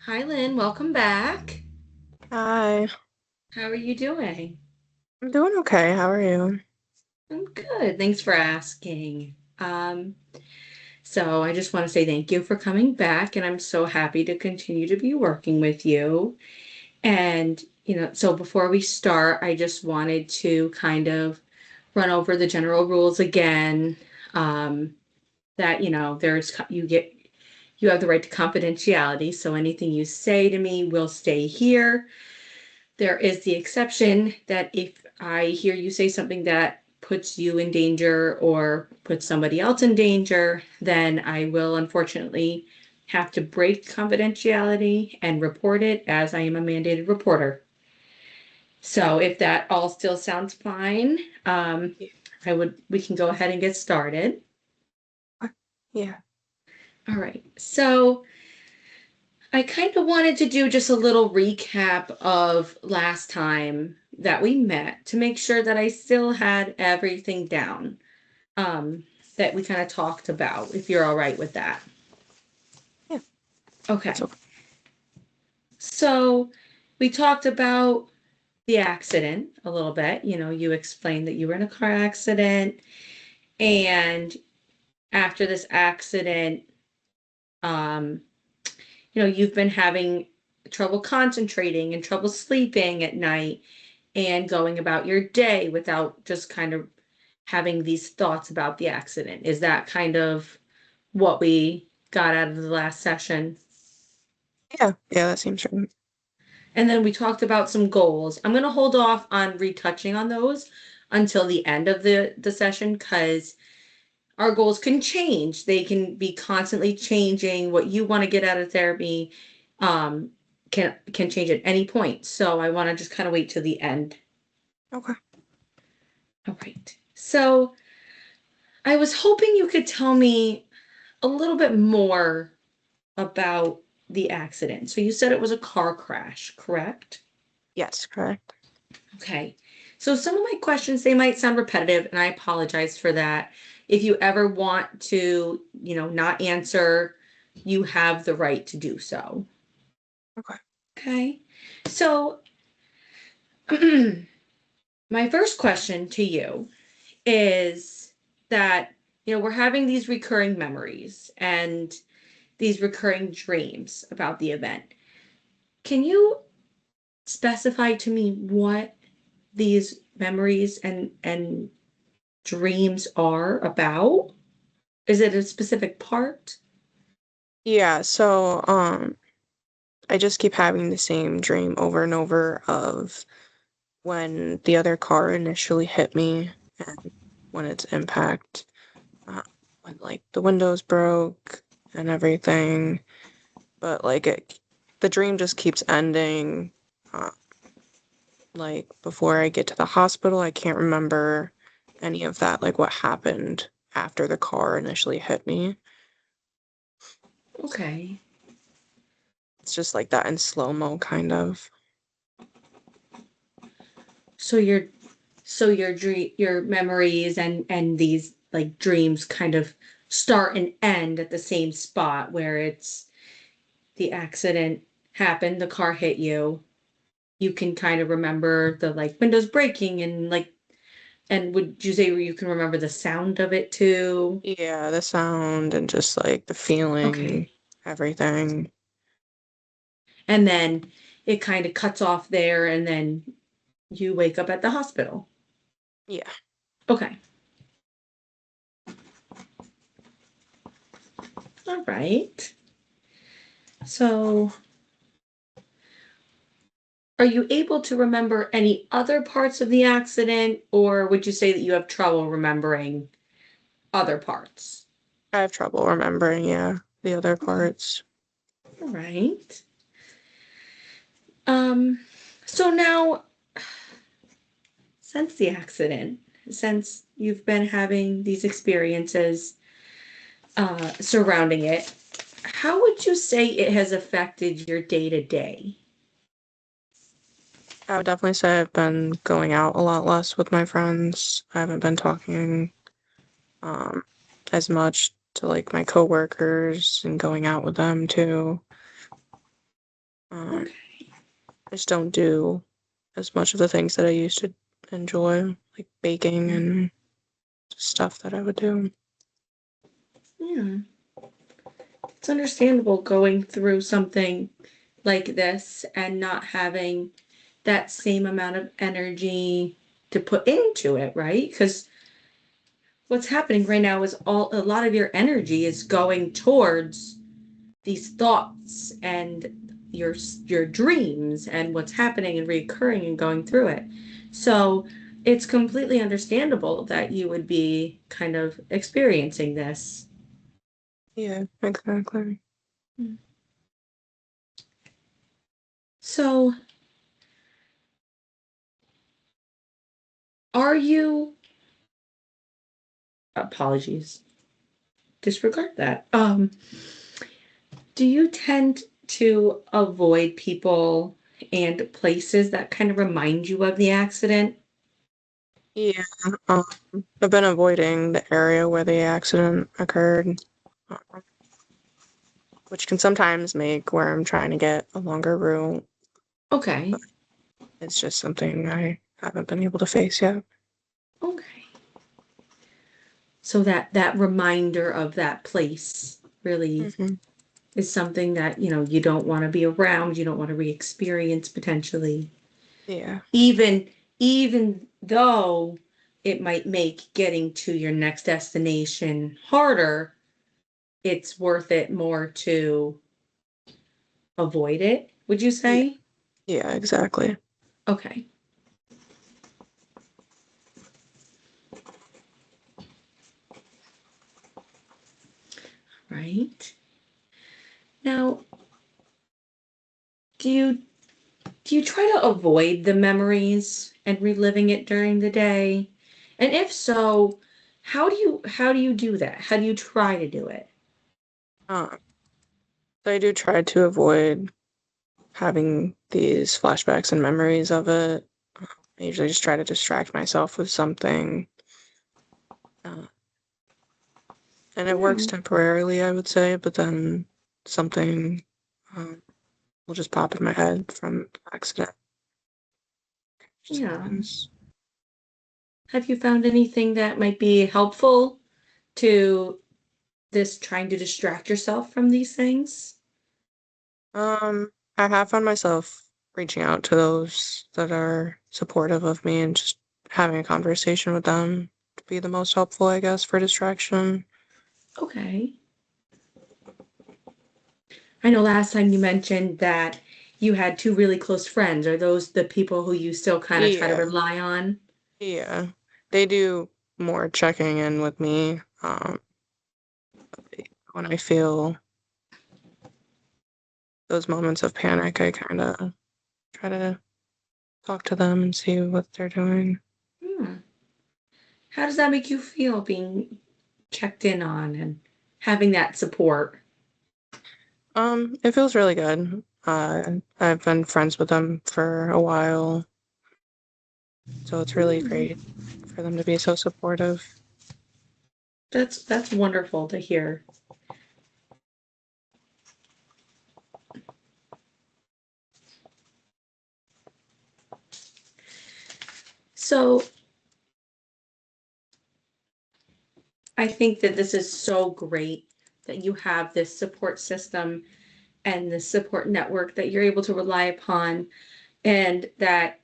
Hi, Lynn. Welcome back. Hi, How are you doing? I'm doing okay. How are you? I'm good. Thanks for asking. So I just want to say thank you for coming back, and I'm so happy to continue to be working with you. And, so before we start, I just wanted to kind of run over the general rules again. Um, that, you have the right to confidentiality, so anything you say to me will stay here. There is the exception that if I hear you say something that puts you in danger or puts somebody else in danger, then I will unfortunately have to break confidentiality and report it as I am a mandated reporter. So if that all still sounds fine, Yeah. we can go ahead and get started. Yeah. All right. So I kind of wanted to do just a little recap of last time that we met to make sure that I still had everything down that we kind of talked about, if you're all right with that. Yeah. That's Okay. okay. So we talked about the accident a little bit. You explained that you were in a car accident, and after this accident, um, you've been having trouble concentrating and trouble sleeping at night and going about your day without just kind of having these thoughts about the accident. Is that kind of what we got out of the last session? Yeah. Yeah, that seems right. And then we talked about some goals. I'm going to hold off on retouching on those until the end of the session because our goals can change. They can be constantly changing. What you want to get out of therapy um, can change at any point. So I want to just kind of wait till the end. Okay. All right. So I was hoping you could tell me a little bit more about the accident. So you said it was a car crash, correct? Yes, correct. Okay. So some of my questions they might sound repetitive and I apologize for that. If you ever want to, not answer, you have the right to do so. Okay. Okay. So my first question to you is that, we're having these recurring memories and these recurring dreams about the event. Can you specify to me what these memories and dreams are about? Is it a specific part? Yeah, so I just keep having the same dream over and over of when the other car initially hit me and when its impact, uh, when like the windows broke and everything. But the dream just keeps ending. Uh, Like before I get to the hospital, I can't remember any of that, like what happened after the car initially hit me. Okay. It's just like that in slow-mo kind of. So your memories and these like dreams kind of start and end at the same spot where it's the accident happened, the car hit you. You can kind of remember the like windows breaking and would you say you can remember the sound of it too? Yeah, the sound and just like the Okay. feeling, everything. And then it kind of cuts off there and then you wake up at the hospital. Yeah. Okay. All right. So, are you able to remember any other parts of the accident, or would you say that you have trouble remembering other parts? I have trouble remembering, yeah, the other Okay. parts. All right. Um, so now, since the accident, since you've been having these experiences surrounding it, how would you say it has affected your day to day? I would definitely say I've been going out a lot less with my friends. I haven't been talking um as much to like my coworkers and going out with them too. I just don't do as much of the things that I used to enjoy, like baking and stuff that I would do. Yeah. It's understandable going through something like this and not having that same amount of energy to put into it, right? Because what's happening right now is a lot of your energy is going towards these thoughts and your dreams and what's happening and recurring and going through it. So it's completely understandable that you would be kind of experiencing this. Yeah, exactly. So are you, apologies, disregard that. Do you tend to avoid people and places that kind of remind you of the accident? Yeah, um, I've been avoiding the area where the accident occurred, uh, which can sometimes make where I'm trying to get a longer route. Okay. It's just something I haven't been able to face yet. Okay. So that reminder of that place really Hmm. is something that, you don't want to be around, you don't want to re-experience potentially. Yeah, Even though it might make getting to your next destination harder, it's worth it more to avoid it, would you yeah, say? yeah, exactly. Okay. Right. Now, do you do you try to avoid the memories and reliving it during the day? And if so, how do you do that? How do you try to do it? Um, so I do try to avoid having these flashbacks and memories of it. I usually just try to distract myself with something, uh, and it works Hmm. temporarily, I would say, but then something um, will just pop in my head from accident. Just Yeah. happens. Have you found anything that might be helpful to this trying to distract yourself from these things? Um, I have found myself reaching out to those that are supportive of me and just having a conversation with them to be the most helpful, I guess, for distraction. Okay. I know last time you mentioned that you had two really close friends. Are those the people who you still kind of try to Yeah, rely on? yeah. They do more checking in with me, when I feel those moments of panic. I kind of try to talk to them and see what they're doing. Hmm. How does that make you feel being checked in on and having that support? It feels really good. I've been friends with them for a while, so it's really Hmm. great for them to be so supportive. That's wonderful to hear. So I think that this is so great that you have this support system and the support network that you're able to rely upon and that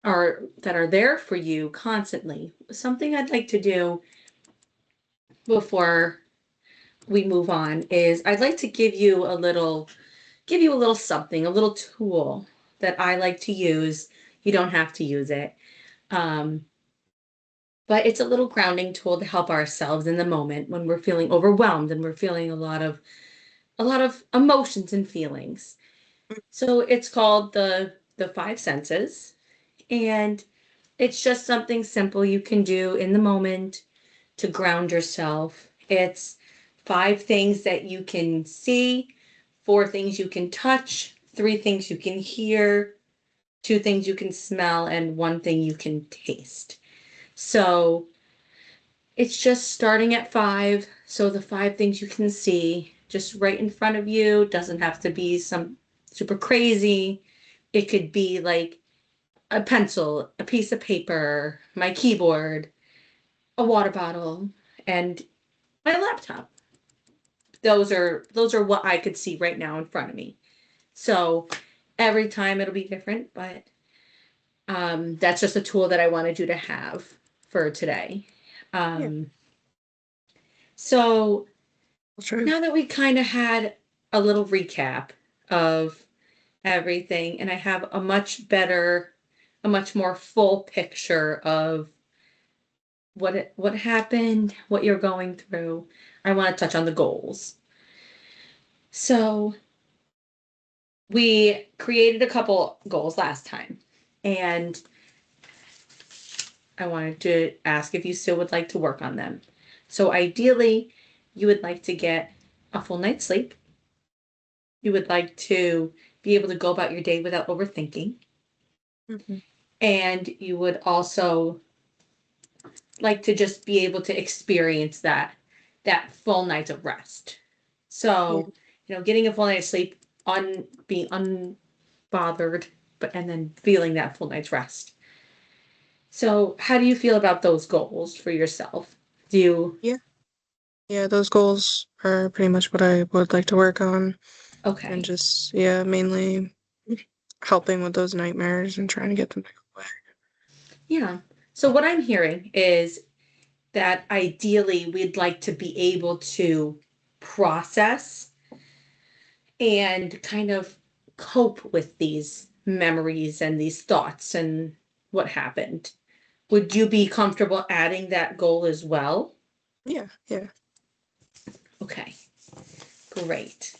are there for you constantly. Something I'd like to do before we move on is I'd like to give you a little something, a little tool that I like to use. You don't have to use it. Um, but it's a little grounding tool to help ourselves in the moment when we're feeling overwhelmed and we're feeling a lot of emotions and feelings. So it's called the five senses, and it's just something simple you can do in the moment to ground yourself. It's five things that you can see, four things you can touch, three things you can hear, two things you can smell, and one thing you can taste. So it's just starting at five. So the five things you can see just right in front of you, doesn't have to be super crazy. It could be like a pencil, a piece of paper, my keyboard, a water bottle, and my laptop. Those are what I could see right now in front of me. So every time it'll be different, but that's just a tool that I wanted you to have for today. Yeah, Um, so I'll try. now that we kind of had a little recap of everything, and I have a much better, a much more full picture of what happened, what you're going through, I want to touch on the goals. So we created a couple goals last time, and I wanted to ask if you still would like to work on them. So ideally, you would like to get a full night's sleep. You would like to be able to go about your day without overthinking. Hmm. And you would also like to just be able to experience that full night of rest. Yeah. So, getting a full night's sleep, being unbothered, but and then feeling that full night's rest. So, how do you feel about those goals for yourself? Do you Yeah. Yeah, those goals are pretty much what I would like to work on. And okay? just, yeah, mainly helping with those nightmares and trying to get them to go away. Yeah. So what I'm hearing is that ideally we'd like to be able to process and kind of cope with these memories and these thoughts and what happened. Would you be comfortable adding that goal as well? Yeah, yeah. Okay, great.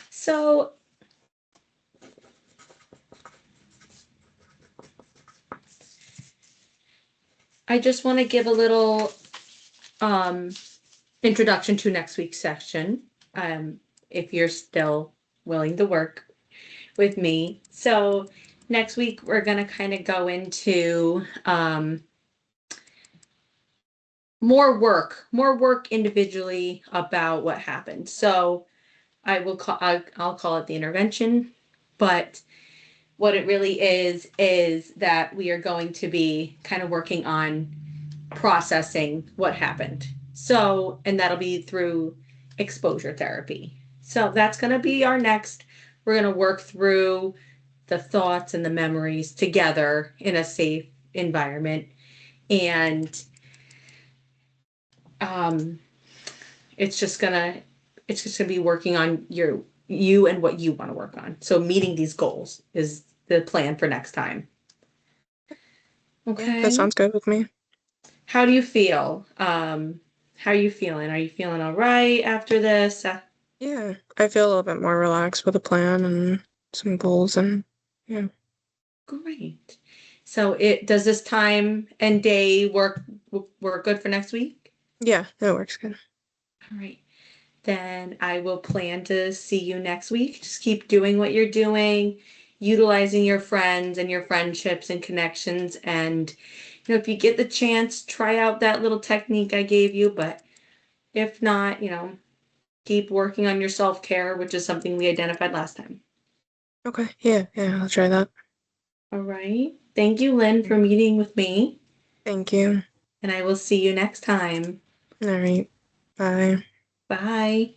So I just want to give a little um, introduction to next week's session, if you're still willing to work with me. So next week we're going to kind of go into more work individually about what happened. So I'll call it the intervention, but what it really is that we are going to be kind of working on processing what happened. So, and that'll be through exposure therapy. So that's going to be our next. We're going to work through the thoughts and the memories together in a safe environment. And um, it's just gonna it's just gonna be working on you and what you want to work on. So meeting these goals is the plan for next time. Yeah, that Okay. sounds good with me. How do you feel? How are you feeling? Are you feeling all right after this? Yeah, I feel a little bit more relaxed with a plan and some goals and yeah. Great. So it does this time and day work good for next week? Yeah, that works good. All right. Then I will plan to see you next week. Just keep doing what you're doing, utilizing your friends and your friendships and connections. And, if you get the chance, try out that little technique I gave you. But if not, keep working on your self care, which is something we identified last time. Okay, yeah, yeah, I'll try that. All right. Thank you, Lynn, for meeting with me. Thank you. And I will see you next time. All right. Bye. Bye.